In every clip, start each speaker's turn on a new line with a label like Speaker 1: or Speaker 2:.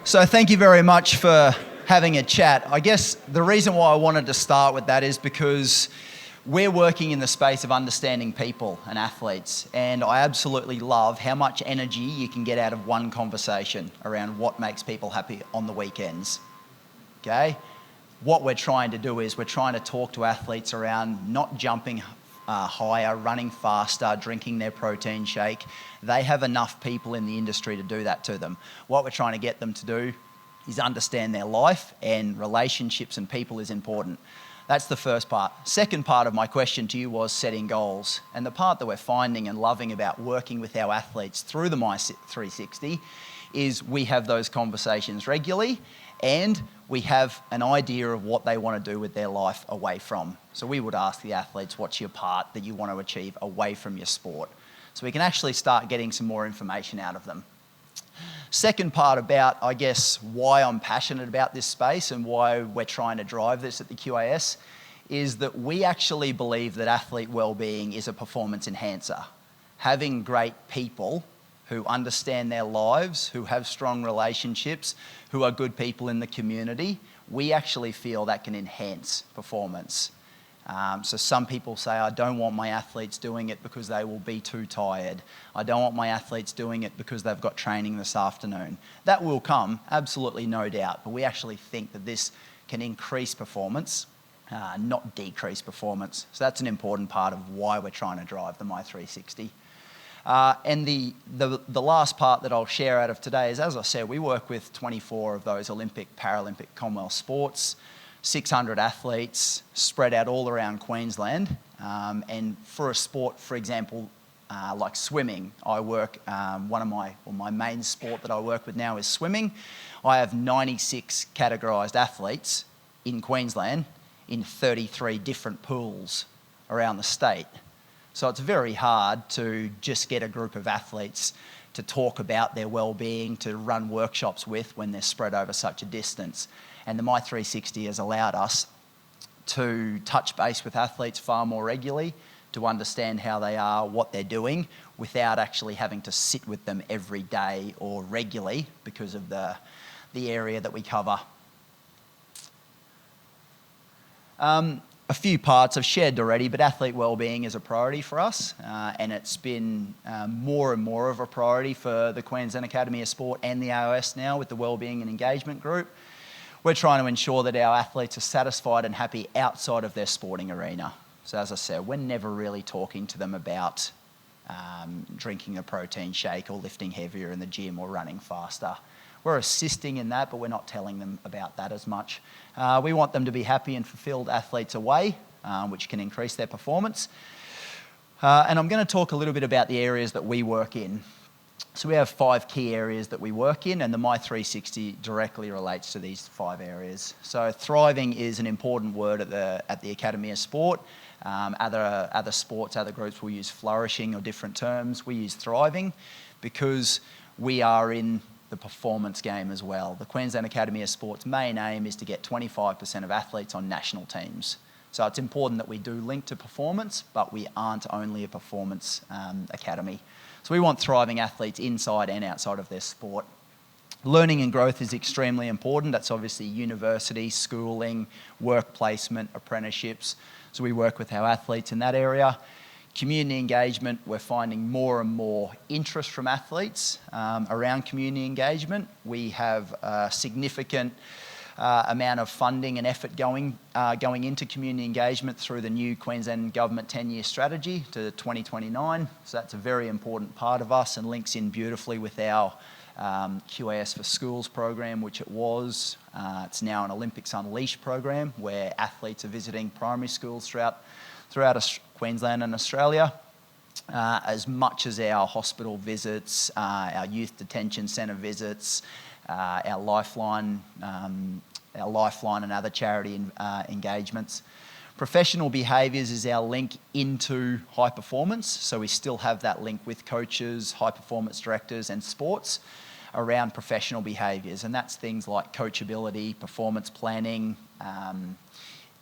Speaker 1: So thank you very much for having a chat. I guess the reason why I wanted to start with that is because we're working in the space of understanding people and athletes, and I absolutely love how much energy you can get out of one conversation around what makes people happy on the weekends. Okay? What we're trying to do is we're trying to talk to athletes around not jumping higher, running faster, drinking their protein shake. They have enough people in the industry to do that to them. What we're trying to get them to do is understand their life, and relationships and people is important. That's the first part. Second part of my question to you was setting goals. And the part that we're finding and loving about working with our athletes through the My360 is we have those conversations regularly, and we have an idea of what they want to do with their life away from. So we would ask the athletes, what's your part that you want to achieve away from your sport? So we can actually start getting some more information out of them. Second part about, I guess, why I'm passionate about this space and why we're trying to drive this at the QAS is that we actually believe that athlete well-being is a performance enhancer. Having great people who understand their lives, who have strong relationships, who are good people in the community, we actually feel that can enhance performance. So some people say, I don't want my athletes doing it because they will be too tired. I don't want my athletes doing it because they've got training this afternoon. That will come, absolutely no doubt, but we actually think that this can increase performance, not decrease performance. So that's an important part of why we're trying to drive the My360. And the last part that I'll share out of today is, as I said, we work with 24 of those Olympic, Paralympic, Commonwealth sports, 600 athletes spread out all around Queensland. And for a sport, for example, like swimming, I work, my main sport that I work with now is swimming. I have 96 categorised athletes in Queensland in 33 different pools around the state. So it's very hard to just get a group of athletes to talk about their well-being, to run workshops with when they're spread over such a distance. And the My360 has allowed us to touch base with athletes far more regularly, to understand how they are, what they're doing, without actually having to sit with them every day or regularly because of the area that we cover. A few parts I've shared already, but athlete wellbeing is a priority for us, and it's been more and more of a priority for the Queensland Academy of Sport and the AOS now with the wellbeing and engagement group. We're trying to ensure that our athletes are satisfied and happy outside of their sporting arena. So as I said, we're never really talking to them about drinking a protein shake or lifting heavier in the gym or running faster. We're assisting in that, but we're not telling them about that as much. We want them to be happy and fulfilled athletes away, which can increase their performance. And I'm going to talk a little bit about the areas that we work in. So we have 5 key areas that we work in, and the My360 directly relates to these 5 areas. So thriving is an important word at the Academy of Sport. Other sports, other groups will use flourishing or different terms. We use thriving because we are in the performance game as well. The Queensland Academy of Sport's main aim is to get 25% of athletes on national teams. So it's important that we do link to performance, but we aren't only a performance academy. So we want thriving athletes inside and outside of their sport. Learning and growth is extremely important. That's obviously university, schooling, work placement, apprenticeships. So we work with our athletes in that area. Community engagement, we're finding more and more interest from athletes around community engagement. We have a significant amount of funding and effort going into community engagement through the new Queensland Government 10-year strategy to 2029. So that's a very important part of us and links in beautifully with our QAS for Schools program, which it was. It's now an Olympics Unleashed program where athletes are visiting primary schools throughout Queensland and Australia, as much as our hospital visits, our youth detention centre visits, our Lifeline and other charity engagements. Professional behaviours is our link into high performance, so we still have that link with coaches, high performance directors and sports around professional behaviours, and that's things like coachability, performance planning,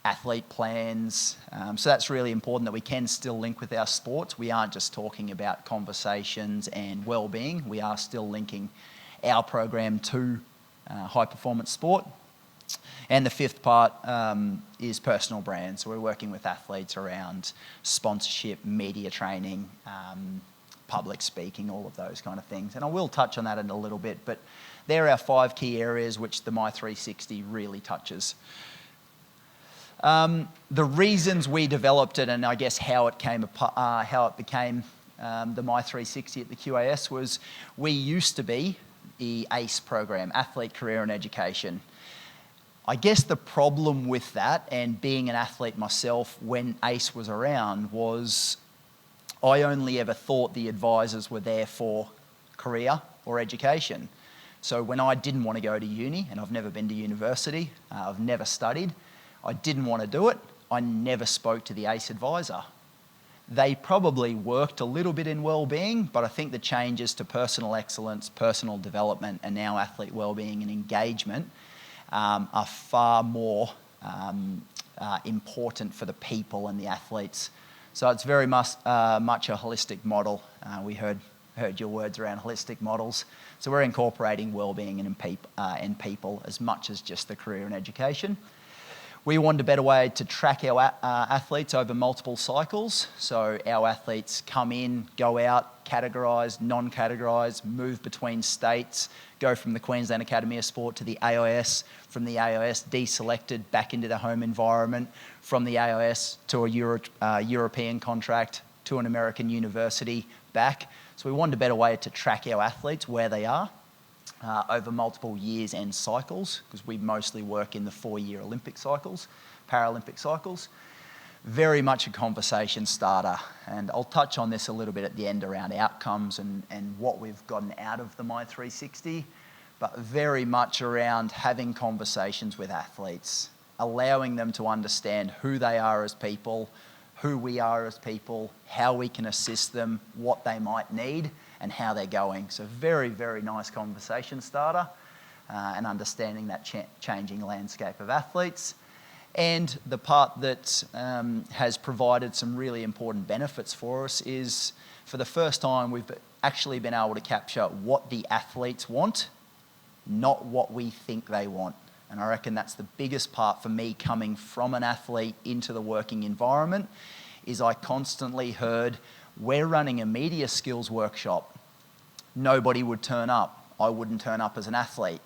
Speaker 1: athlete plans. So that's really important that we can still link with our sports. We aren't just talking about conversations and well-being. We are still linking our program to high performance sport. And the fifth part is personal brand. So we're working with athletes around sponsorship, media training, public speaking, all of those kind of things. And I will touch on that in a little bit, but they're our 5 key areas which the My360 really touches. The reasons we developed it, and I guess how it became the My360 at the QAS, was we used to be the ACE program, Athlete Career and Education. I guess the problem with that, and being an athlete myself when ACE was around, was I only ever thought the advisors were there for career or education. So when I didn't want to go to uni, and I've never been to university, I've never studied, I didn't want to do it, I never spoke to the ACE advisor. They probably worked a little bit in wellbeing, but I think the changes to personal excellence, personal development, and now athlete wellbeing and engagement are far more important for the people and the athletes. So it's very much a holistic model. We heard your words around holistic models. So we're incorporating wellbeing and people as much as just the career and education. We wanted a better way to track our athletes over multiple cycles. So our athletes come in, go out, categorise, non-categorise, move between states, go from the Queensland Academy of Sport to the AIS, from the AIS deselected back into the home environment, from the AIS to a European contract, to an American university, back. So we wanted a better way to track our athletes where they are over multiple years and cycles, because we mostly work in the 4-year Olympic cycles, Paralympic cycles. Very much a conversation starter, and I'll touch on this a little bit at the end around outcomes and what we've gotten out of the My360, but very much around having conversations with athletes, allowing them to understand who they are as people, who we are as people, how we can assist them, what they might need, and how they're going. So very, very nice conversation starter, and understanding that changing landscape of athletes. And the part that has provided some really important benefits for us is, for the first time, we've actually been able to capture what the athletes want, not what we think they want. And I reckon that's the biggest part for me coming from an athlete into the working environment, is I constantly heard, we're running a media skills workshop. Nobody would turn up. I wouldn't turn up as an athlete.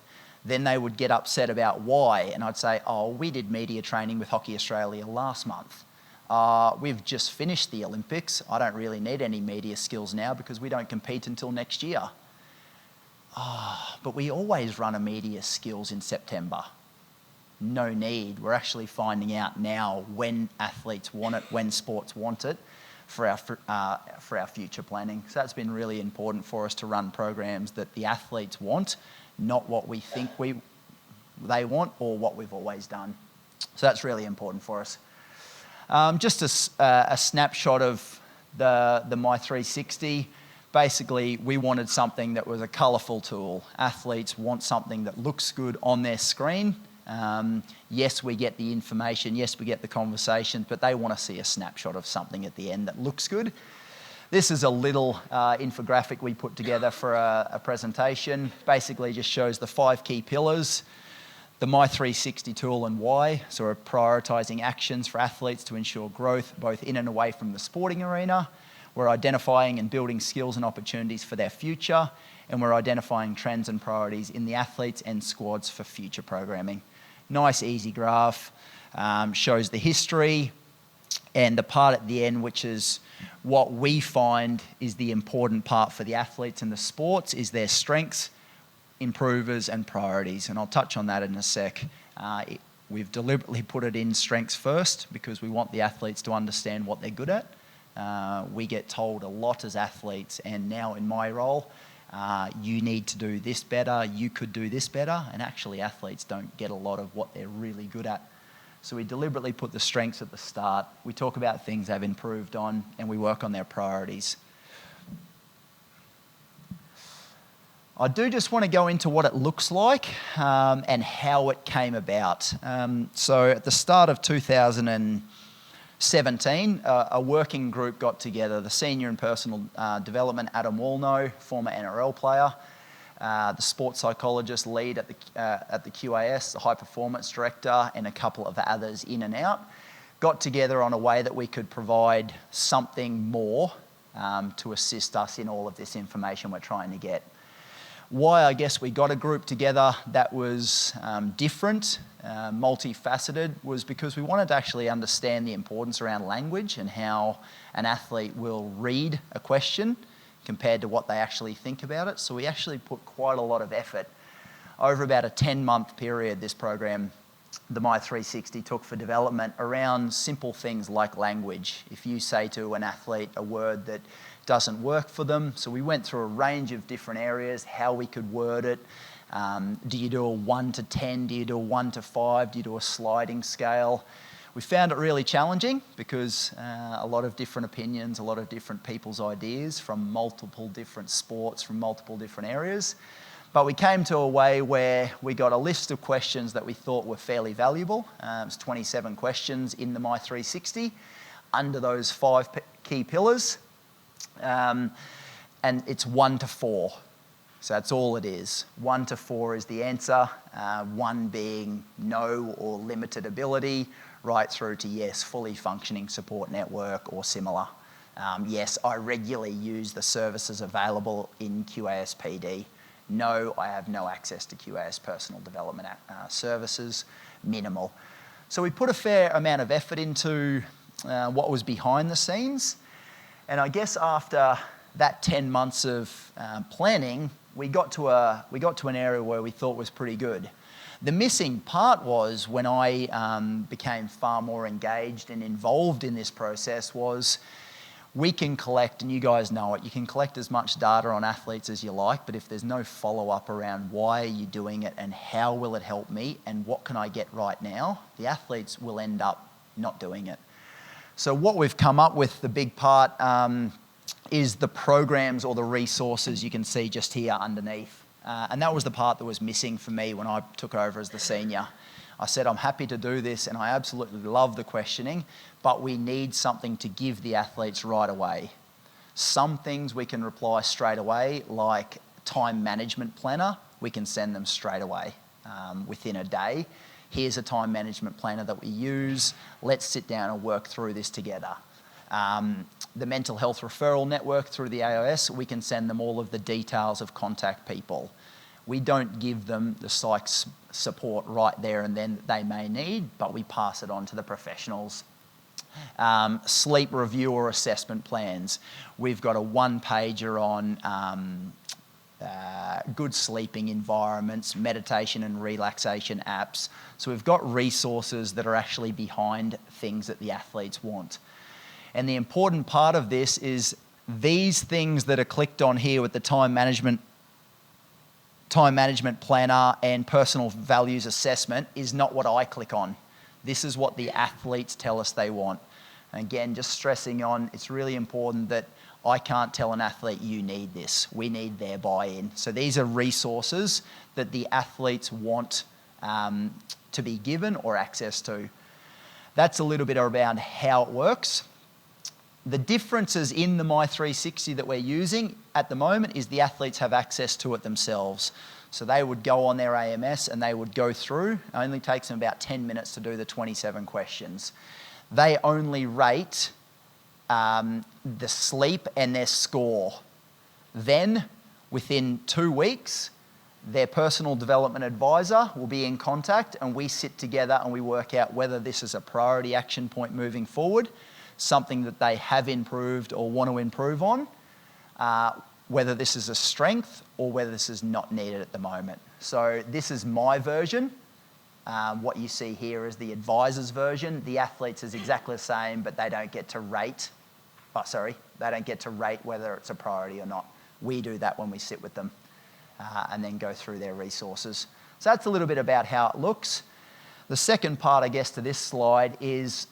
Speaker 1: Then they would get upset about why, and I'd say, oh, we did media training with Hockey Australia last month. We've just finished the Olympics. I don't really need any media skills now because we don't compete until next year. But we always run a media skills in September. No need. We're actually finding out now when athletes want it, when sports want it, for our future planning. So that's been really important for us to run programs that the athletes want, not what we think they want or what we've always done. So that's really important for us. Just a snapshot of the My360. Basically, we wanted something that was a colourful tool. Athletes want something that looks good on their screen. Yes, we get the information, yes, we get the conversations, but they want to see a snapshot of something at the end that looks good. This is a little infographic we put together for a presentation. Basically just shows the 5 key pillars, the My360 tool and why. So we're prioritising actions for athletes to ensure growth both in and away from the sporting arena. We're identifying and building skills and opportunities for their future, and we're identifying trends and priorities in the athletes and squads for future programming. Nice, easy graph, shows the history, and the part at the end, which is what we find is the important part for the athletes and the sports, is their strengths, improvers, and priorities. And I'll touch on that in a sec. We've deliberately put it in strengths first because we want the athletes to understand what they're good at. We get told a lot as athletes, and now in my role, you need to do this better, you could do this better, and actually athletes don't get a lot of what they're really good at. So we deliberately put the strengths at the start. We talk about things they've improved on, and we work on their priorities. I do just want to go into what it looks like and how it came about. So at the start of 2017, a working group got together, the senior in personal development, Adam Walno, former NRL player, the sports psychologist lead at the QAS, the high performance director, and a couple of others in and out, got together on a way that we could provide something more to assist us in all of this information we're trying to get. Why I guess we got a group together that was different, multifaceted, was because we wanted to actually understand the importance around language and how an athlete will read a question compared to what they actually think about it. So we actually put quite a lot of effort over about a 10-month period. This program, the My360, took for development around simple things like language. If you say to an athlete a word that doesn't work for them, so we went through a range of different areas, how we could word it. Do you do a 1 to 10? Do you do a 1 to 5? Do you do a sliding scale? We found it really challenging because a lot of different opinions, a lot of different people's ideas from multiple different sports, from multiple different areas. But we came to a way where we got a list of questions that we thought were fairly valuable. It was 27 questions in the My360 under those 5 key pillars. And it's 1 to 4. So that's all it is. 1 to 4 is the answer. 1 being no or limited ability, right through to yes, fully functioning support network or similar. Yes, I regularly use the services available in QAS PD. No, I have no access to QAS personal development services, minimal. So we put a fair amount of effort into what was behind the scenes. And I guess after that 10 months of planning, we got to an area where we thought was pretty good. The missing part was when I became far more engaged and involved in this process was we can collect, and you guys know it, you can collect as much data on athletes as you like, but if there's no follow-up around why are you doing it and how will it help me and what can I get right now, the athletes will end up not doing it. So what we've come up with, the big part, is the programs or the resources you can see just here underneath. And that was the part that was missing for me when I took over as the senior. I said, I'm happy to do this and I absolutely love the questioning, but we need something to give the athletes right away. Some things we can reply straight away, like time management planner, we can send them straight away within a day. Here's a time management planner that we use. Let's sit down and work through this together. The mental health referral network through the AIS, we can send them all of the details of contact people. We don't give them the psych support right there and then that they may need, but we pass it on to the professionals. Sleep review or assessment plans. We've got a 1-pager on good sleeping environments, meditation and relaxation apps. So we've got resources that are actually behind things that the athletes want. And the important part of this is these things that are clicked on here with the time management planner and personal values assessment is not what I click on. This is what the athletes tell us they want. And again, just stressing on, it's really important that I can't tell an athlete, you need this. We need their buy-in. So these are resources that the athletes want to be given or access to. That's a little bit around how it works. The differences in the My360 that we're using at the moment is the athletes have access to it themselves. So they would go on their AMS and they would go through. It only takes them about 10 minutes to do the 27 questions. They only rate the sleep and their score. Then, within 2 weeks, their personal development advisor will be in contact and we sit together and we work out whether this is a priority action point moving forward, something that they have improved or want to improve on, whether this is a strength or whether this is not needed at the moment. So this is my version. What you see here is the advisor's version. The athletes is exactly the same, but they don't get to rate. They don't get to rate whether it's a priority or not. We do that when we sit with them and then go through their resources. So that's a little bit about how it looks. The second part, I guess, to this slide is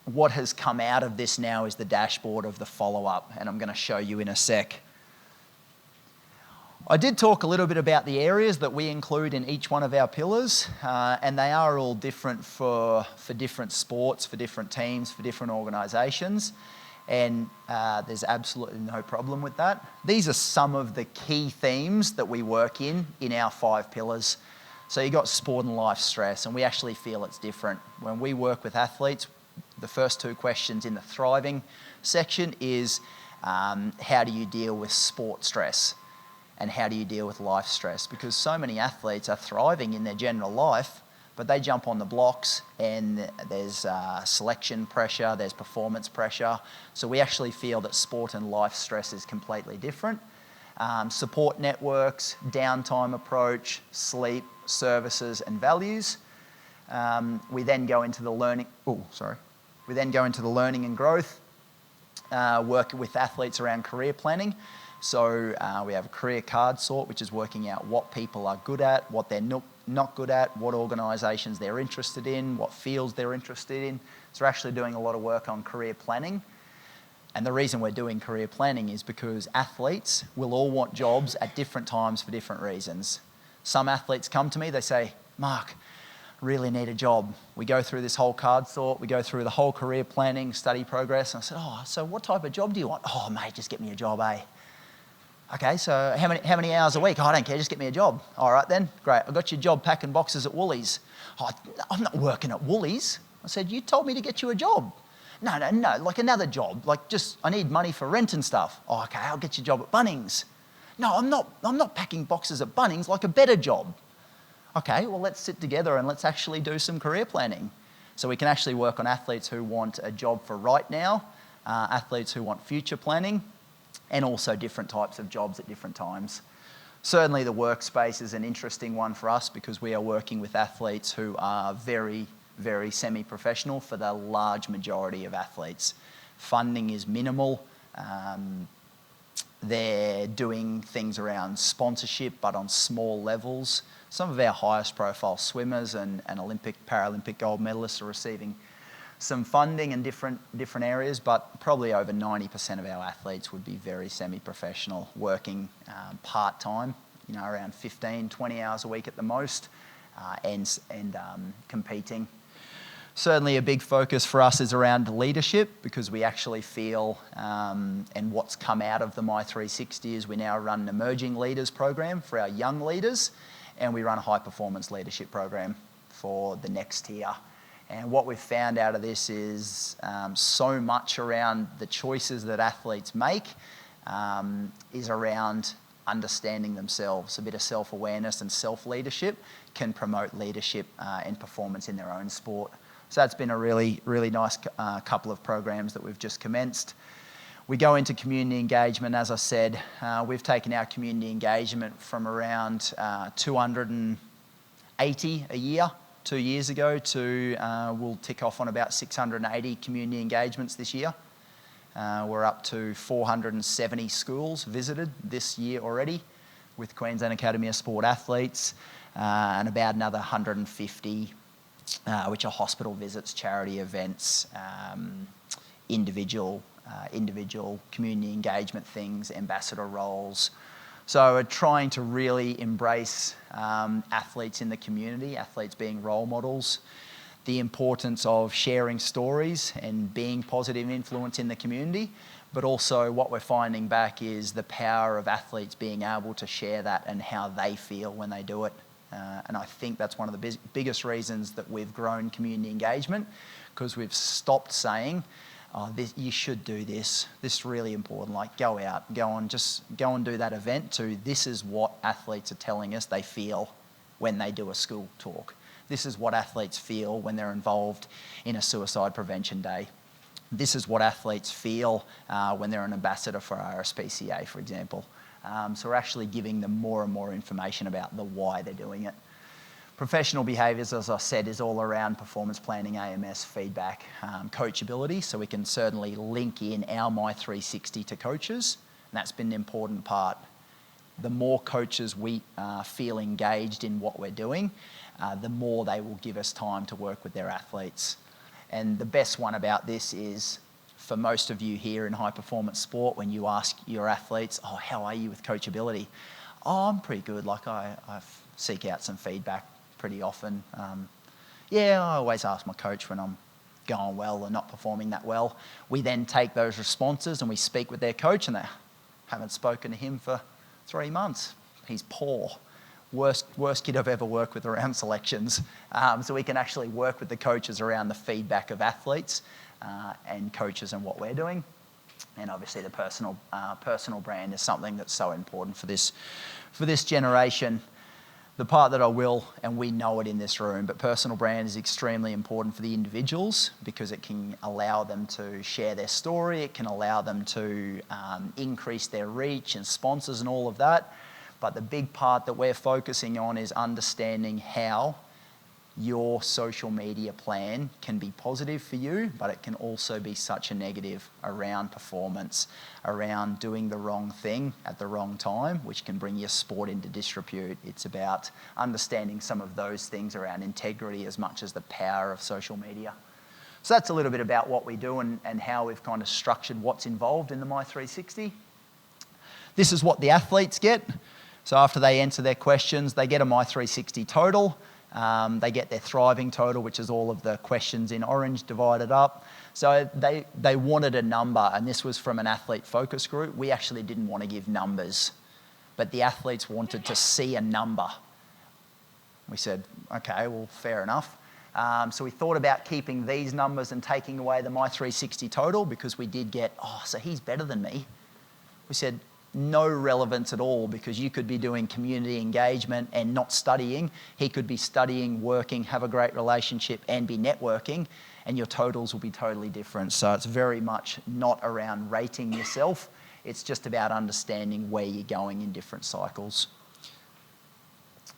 Speaker 1: what has come out of this now is the dashboard of the follow-up, and I'm going to show you in a sec. I did talk a little bit about the areas that we include in each one of our pillars, and they are all different for different sports, for different teams, for different organisations. And there's absolutely no problem with that. These are some of the key themes that we work in our 5 pillars. So you've got sport and life stress, and we actually feel it's different. When we work with athletes, the first 2 questions in the thriving section is how do you deal with sport stress and how do you deal with life stress? Because so many athletes are thriving in their general life, but they jump on the blocks and there's selection pressure, there's performance pressure. So we actually feel that sport and life stress is completely different. Support networks, downtime approach, sleep, services and values. We then go into the learning, We then go into the learning and growth, working with athletes around career planning. So we have a career card sort, which is working out what people are good at, what they're not good at, what organisations they're interested in, what fields they're interested in. So we're actually doing a lot of work on career planning. And the reason we're doing career planning is because athletes will all want jobs at different times for different reasons. Some athletes come to me, they say, Mark, really need a job. We go through this whole card sort, we go through the whole career planning, study progress. And I said, so what type of job do you want? Oh, mate, just get me a job, eh? Okay, so how many hours a week? Oh, I don't care, just get me a job. All right then, great. I got you a job packing boxes at Woolies. Oh, I'm not working at Woolies. I said, you told me to get you a job. No, like another job. Like I need money for rent and stuff. Oh, okay, I'll get you a job at Bunnings. No, I'm not packing boxes at Bunnings, like a better job. Okay, well, let's sit together and let's actually do some career planning. So we can actually work on athletes who want a job for right now, athletes who want future planning, and also different types of jobs at different times. Certainly the workspace is an interesting one for us because we are working with athletes who are very, very semi-professional for the large majority of athletes. Funding is minimal. They're doing things around sponsorship, but on small levels. Some of our highest profile swimmers and Olympic, Paralympic gold medalists are receiving some funding in different areas, but probably over 90% of our athletes would be very semi-professional, working part-time, around 15, 20 hours a week at the most, and competing. Certainly a big focus for us is around leadership because we actually feel, and what's come out of the My360 is we now run an emerging leaders program for our young leaders, and we run a high performance leadership program for the next tier. And what we've found out of this is so much around the choices that athletes make is around understanding themselves. A bit of self-awareness and self-leadership can promote leadership and performance in their own sport. So that's been a really, really nice couple of programs that we've just commenced. We go into community engagement, as I said. We've taken our community engagement from around 280 a year 2 years ago to we'll tick off on about 680 community engagements this year. We're up to 470 schools visited this year already with Queensland Academy of Sport athletes and about another 150 which are hospital visits, charity events, individual community engagement things, ambassador roles. So we're trying to really embrace athletes in the community, athletes being role models, the importance of sharing stories and being positive influence in the community, but also what we're finding back is the power of athletes being able to share that and how they feel when they do it. And I think that's one of the biggest reasons that we've grown community engagement, because we've stopped saying, you should do this. This is really important. Like, go out, go and do that event. To this is what athletes are telling us they feel when they do a school talk. This is what athletes feel when they're involved in a suicide prevention day. This is what athletes feel when they're an ambassador for RSPCA, for example. So we're actually giving them more and more information about the why they're doing it. Professional behaviours, as I said, is all around performance planning, AMS, feedback, coachability. So we can certainly link in our My360 to coaches, and that's been an important part. The more coaches we feel engaged in what we're doing, the more they will give us time to work with their athletes. And the best one about this is, for most of you here in high performance sport, when you ask your athletes, oh, how are you with coachability? Oh, I'm pretty good. Like I seek out some feedback pretty often. I always ask my coach when I'm going well or not performing that well, we then take those responses and we speak with their coach, and they haven't spoken to him for 3 months. He's poor. Worst kid I've ever worked with around selections. So we can actually work with the coaches around the feedback of athletes and coaches and what we're doing. And obviously the personal brand is something that's so important for this generation. The part that I will, and we know it in this room, but personal brand is extremely important for the individuals because it can allow them to share their story, it can allow them to increase their reach and sponsors and all of that. But the big part that we're focusing on is understanding how your social media plan can be positive for you, but it can also be such a negative around performance, around doing the wrong thing at the wrong time, which can bring your sport into disrepute. It's about understanding some of those things around integrity as much as the power of social media. So that's a little bit about what we do and how we've kind of structured what's involved in the My360. This is what the athletes get. So after they answer their questions, they get a My360 total. They get their thriving total, which is all of the questions in orange divided up. So they wanted a number, and this was from an athlete focus group. We actually didn't want to give numbers, but the athletes wanted to see a number. We said, okay, well, fair enough. So we thought about keeping these numbers and taking away the My360 total because we did get, so he's better than me. We said, no relevance at all because you could be doing community engagement and not studying. He could be studying, working, have a great relationship and be networking, and your totals will be totally different. So it's very much not around rating yourself. It's just about understanding where you're going in different cycles.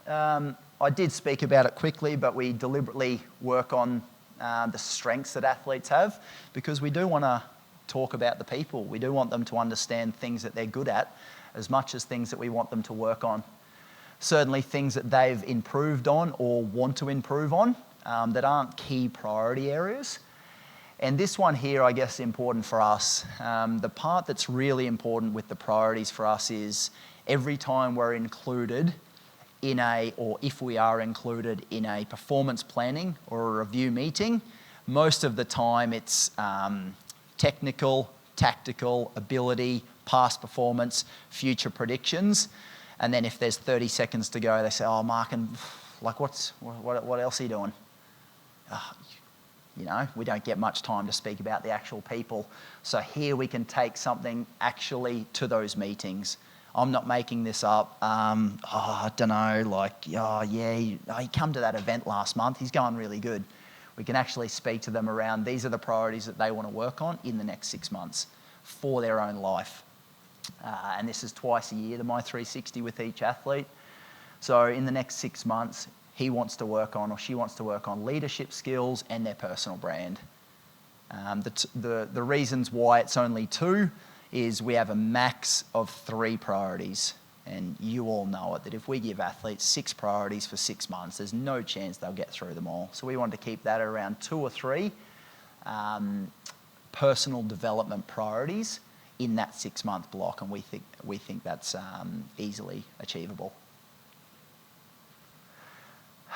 Speaker 1: I did speak about it quickly, but we deliberately work on the strengths that athletes have because we do want to talk about the people. We do want them to understand things that they're good at as much as things that we want them to work on. Certainly things that they've improved on or want to improve on that aren't key priority areas. And this one here, I guess, is important for us. The part that's really important with the priorities for us is every time we're included in or if we are included in a performance planning or a review meeting, most of the time it's technical, tactical, ability, past performance, future predictions. And then if there's 30 seconds to go, they say, Mark, and like what else are you doing? We don't get much time to speak about the actual people. So here we can take something actually to those meetings. I'm not making this up. I don't know, he come to that event last month. He's going really good. We can actually speak to them around these are the priorities that they want to work on in the next 6 months for their own life. And this is twice a year, the My360 with each athlete. So in the next 6 months, he wants to work on or she wants to work on leadership skills and their personal brand. The reasons why it's only 2 is we have a max of 3 priorities. And you all know it, that if we give athletes 6 priorities for 6 months, there's no chance they'll get through them all. So we want to keep that around 2 or 3 personal development priorities in that 6-month block, and we think that's easily achievable.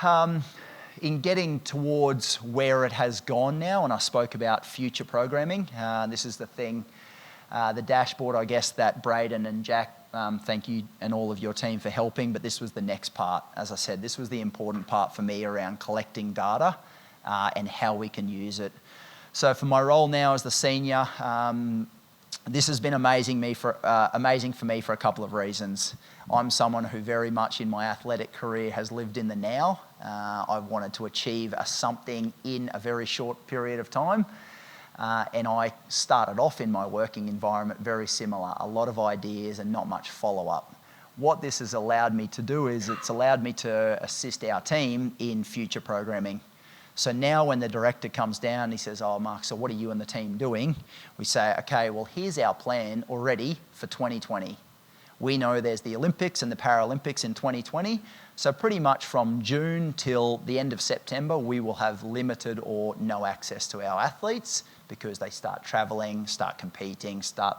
Speaker 1: In getting towards where it has gone now, and I spoke about future programming, this is the thing, the dashboard, I guess, that Braden and Jack, thank you and all of your team for helping, but this was the next part. As I said, this was the important part for me around collecting data and how we can use it. So for my role now as the senior, this has been amazing for me for a couple of reasons. I'm someone who very much in my athletic career has lived in the now. I've wanted to achieve something in a very short period of time. And I started off in my working environment very similar, a lot of ideas and not much follow-up. What this has allowed me to do is it's allowed me to assist our team in future programming. So now when the director comes down, he says, Mark, so what are you and the team doing? We say, okay, well, here's our plan already for 2020. We know there's the Olympics and the Paralympics in 2020. So pretty much from June till the end of September, we will have limited or no access to our athletes because they start traveling, start competing, start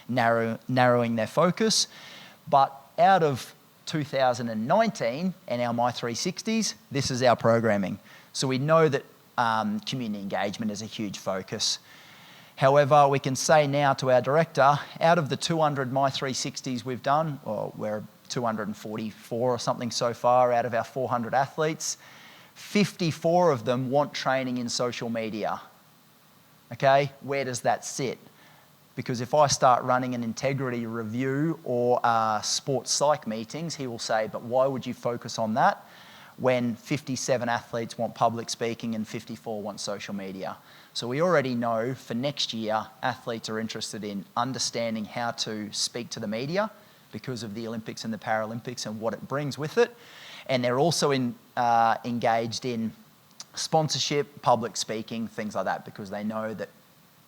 Speaker 1: narrowing their focus. But out of 2019 and our My360s, this is our programming. So we know that community engagement is a huge focus. However, we can say now to our director, out of the 200 My360s we've done, or we're 244 or something so far out of our 400 athletes, 54 of them want training in social media. Okay, where does that sit? Because if I start running an integrity review or sports psych meetings, he will say, but why would you focus on that when 57 athletes want public speaking and 54 want social media? So we already know for next year, athletes are interested in understanding how to speak to the media because of the Olympics and the Paralympics and what it brings with it. And they're also engaged in sponsorship, public speaking, things like that, because they know that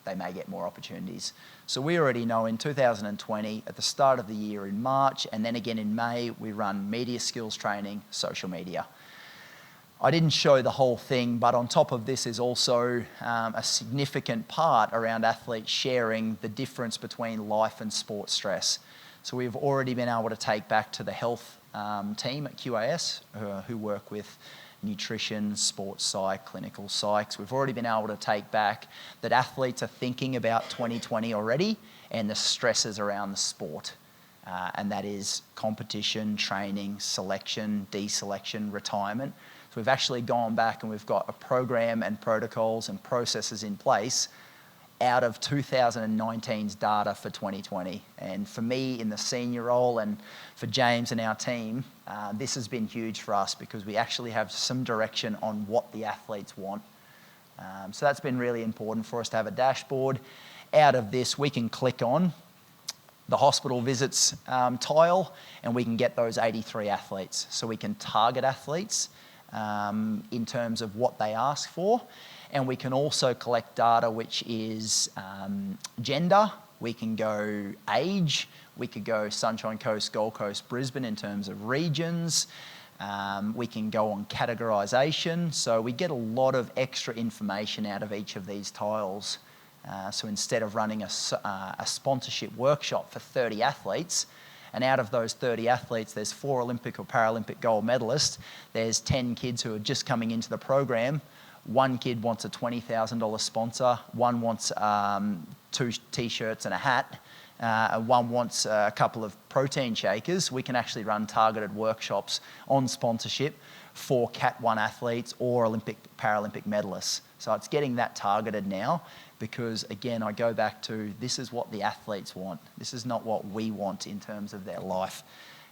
Speaker 1: they may get more opportunities. So we already know in 2020, at the start of the year in March, and then again in May, we run media skills training, social media. I didn't show the whole thing, but on top of this is also a significant part around athletes sharing the difference between life and sports stress. So we've already been able to take back to the health team at QAS who work with nutrition, sports psych, clinical psychs. We've already been able to take back that athletes are thinking about 2020 already and the stresses around the sport. And that is competition, training, selection, deselection, retirement. So we've actually gone back and we've got a program and protocols and processes in place out of 2019's data for 2020. And for me in the senior role and for James and our team, this has been huge for us because we actually have some direction on what the athletes want. So that's been really important for us to have a dashboard. Out of this, we can click on the hospital visits tile and we can get those 83 athletes. So we can target athletes in terms of what they ask for. And we can also collect data which is gender, we can go age, we could go Sunshine Coast, Gold Coast, Brisbane in terms of regions. We can go on categorisation. So we get a lot of extra information out of each of these tiles. So instead of running a sponsorship workshop for 30 athletes, and out of those 30 athletes, there's 4 Olympic or Paralympic gold medalists, there's 10 kids who are just coming into the program. One kid wants a $20,000 sponsor, one wants 2 t-shirts and a hat, one wants a couple of protein shakers. We can actually run targeted workshops on sponsorship for Cat 1 athletes or Olympic, Paralympic medalists. So it's getting that targeted now because, again, I go back to this is what the athletes want. This is not what we want in terms of their life.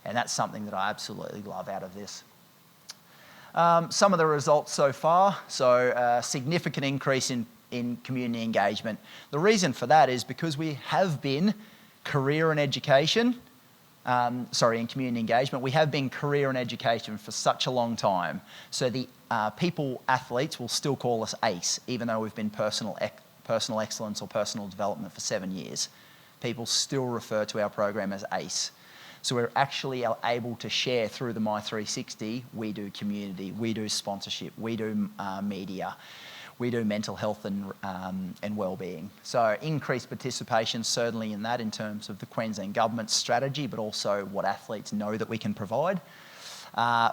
Speaker 1: And that's something that I absolutely love out of this. Some of the results so far, so significant increase in community engagement. The reason for that is because we have been career and education, in community engagement, we have been career and education for such a long time. So the athletes will still call us ACE, even though we've been personal excellence or personal development for 7 years. People still refer to our program as ACE. So we're actually able to share through the My360, we do community, we do sponsorship, we do media, we do mental health and wellbeing. So increased participation certainly in that in terms of the Queensland Government's strategy, but also what athletes know that we can provide.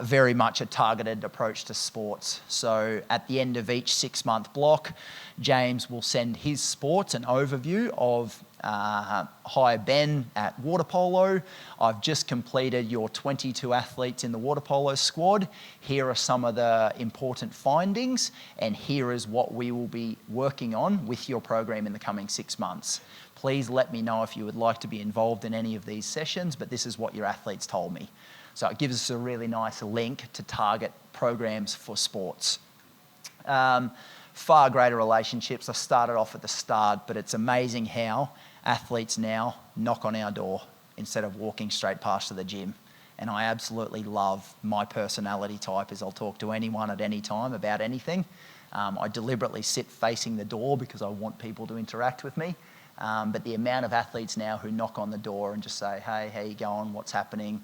Speaker 1: Very much a targeted approach to sports. So at the end of each 6-month block, James will send his sports an overview of hi Ben at water polo. I've just completed your 22 athletes in the water polo squad. Here are some of the important findings and here is what we will be working on with your program in the coming 6 months. Please let me know if you would like to be involved in any of these sessions, but this is what your athletes told me. So it gives us a really nice link to target programs for sports. Far greater relationships. I started off at the start, but it's amazing how athletes now knock on our door instead of walking straight past to the gym. And I absolutely love my personality type is I'll talk to anyone at any time about anything. I deliberately sit facing the door because I want people to interact with me. But the amount of athletes now who knock on the door and just say, hey, how you going? What's happening?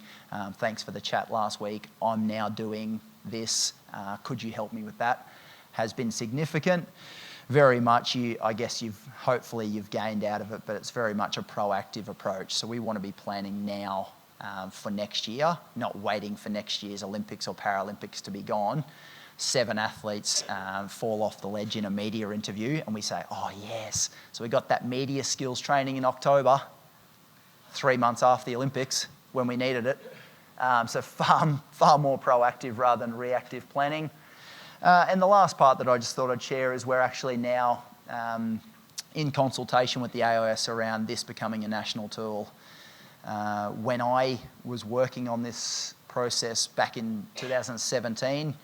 Speaker 1: Thanks for the chat last week. I'm now doing this. Could you help me with that? Has been significant. Very much, I guess hopefully you've gained out of it, but it's very much a proactive approach. So we want to be planning now for next year, not waiting for next year's Olympics or Paralympics to be gone. 7 athletes fall off the ledge in a media interview, and we say, oh yes. So we got that media skills training in October, 3 months after the Olympics when we needed it. So far more proactive rather than reactive planning. And the last part that I just thought I'd share is we're actually now in consultation with the AIS around this becoming a national tool. When I was working on this process back in 2017,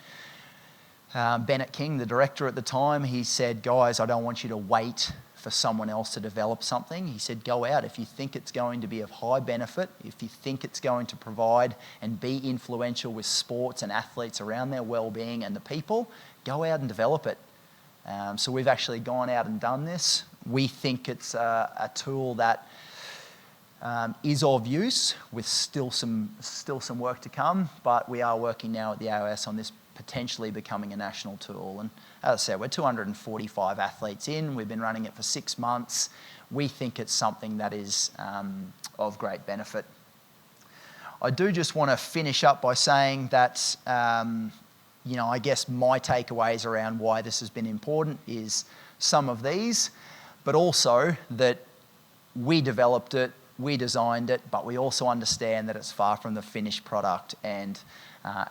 Speaker 1: Bennett King, the director at the time, he said, guys, I don't want you to wait for someone else to develop something. He said, go out. If you think it's going to be of high benefit, if you think it's going to provide and be influential with sports and athletes around their well-being and the people, go out and develop it. So we've actually gone out and done this. We think it's a tool that is of use with still some work to come, but we are working now at the AOS on this potentially becoming a national tool. And as I said, we're 245 athletes in. We've been running it for 6 months. We think it's something that is of great benefit. I do just want to finish up by saying that, I guess my takeaways around why this has been important is some of these, but also that we developed it, we designed it, but we also understand that it's far from the finished product. And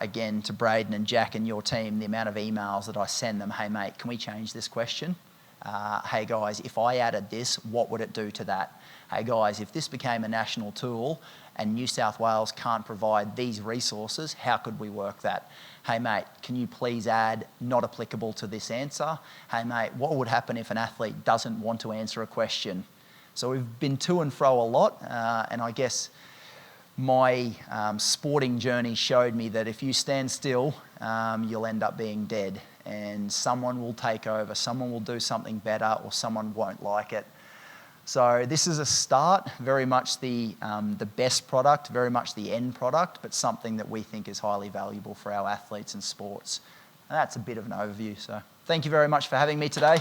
Speaker 1: again, to Braden and Jack and your team, the amount of emails that I send them, hey mate, can we change this question? Hey guys, if I added this, what would it do to that? Hey guys, if this became a national tool and New South Wales can't provide these resources, how could we work that? Hey mate, can you please add not applicable to this answer? Hey mate, what would happen if an athlete doesn't want to answer a question? So we've been to and fro a lot, and I guess my sporting journey showed me that if you stand still, you'll end up being dead, and someone will take over, someone will do something better, or someone won't like it. So this is a start, very much the best product, very much the end product, but something that we think is highly valuable for our athletes and sports. And that's a bit of an overview. So thank you very much for having me today.